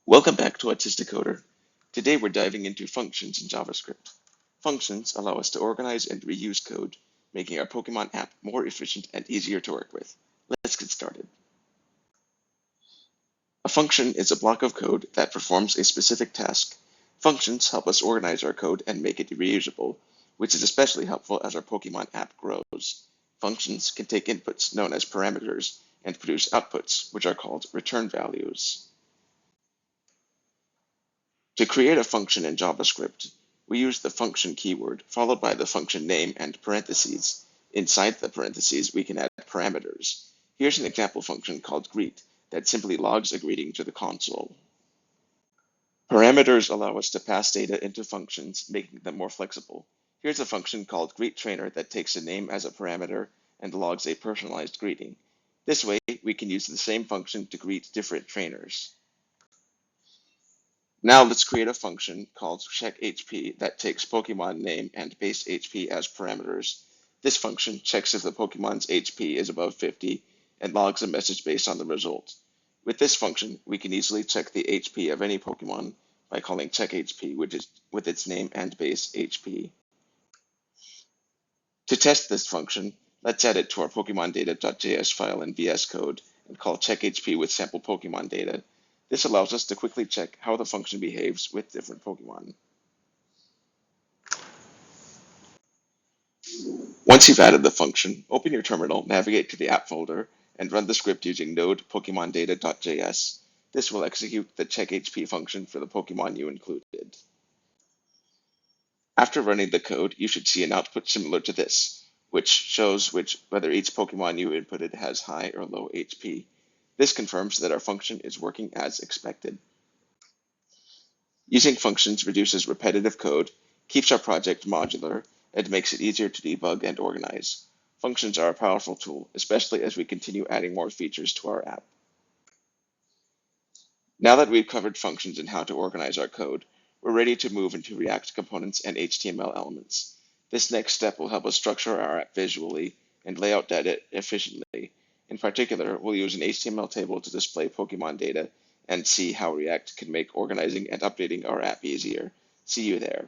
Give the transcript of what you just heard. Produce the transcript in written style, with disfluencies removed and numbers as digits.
Welcome back to Autistic Today we're diving into functions in JavaScript. Functions allow us to organize and reuse code, making our Pokémon app more efficient and easier to work with. Let's get started. A function is a block of code that performs a specific task. Functions help us organize our code and make it reusable, which is especially helpful as our Pokémon app grows. Functions can take inputs known as parameters and produce outputs, which are called return values. To create a function in JavaScript, we use the function keyword followed by the function name and parentheses. Inside the parentheses, we can add parameters. Here's an example function called greet that simply logs a greeting to the console. Parameters allow us to pass data into functions, making them more flexible. Here's a function called greetTrainer that takes a name as a parameter and logs a personalized greeting. This way, we can use the same function to greet different trainers. Now let's create a function called checkHP that takes Pokemon name and base HP as parameters. This function checks if the Pokemon's HP is above 50 and logs a message based on the result. With this function, we can easily check the HP of any Pokemon by calling checkHP, which is with its name and base HP. To test this function, let's add it to our Pokemon data.js file in VS Code and call checkHP with sample Pokemon data. This allows us to quickly check how the function behaves with different Pokemon. Once you've added the function, open your terminal, navigate to the app folder, and run the script using node pokemondata.js. This will execute the checkHP function for the Pokemon you included. After running the code, you should see an output similar to this, which shows whether each Pokemon you inputted has high or low HP. This confirms that our function is working as expected. Using functions reduces repetitive code, keeps our project modular, and makes it easier to debug and organize. Functions are a powerful tool, especially as we continue adding more features to our app. Now that we've covered functions and how to organize our code, we're ready to move into React components and HTML elements. This next step will help us structure our app visually and lay out data efficiently. In particular, we'll use an HTML table to display Pokemon data and see how React can make organizing and updating our app easier. See you there.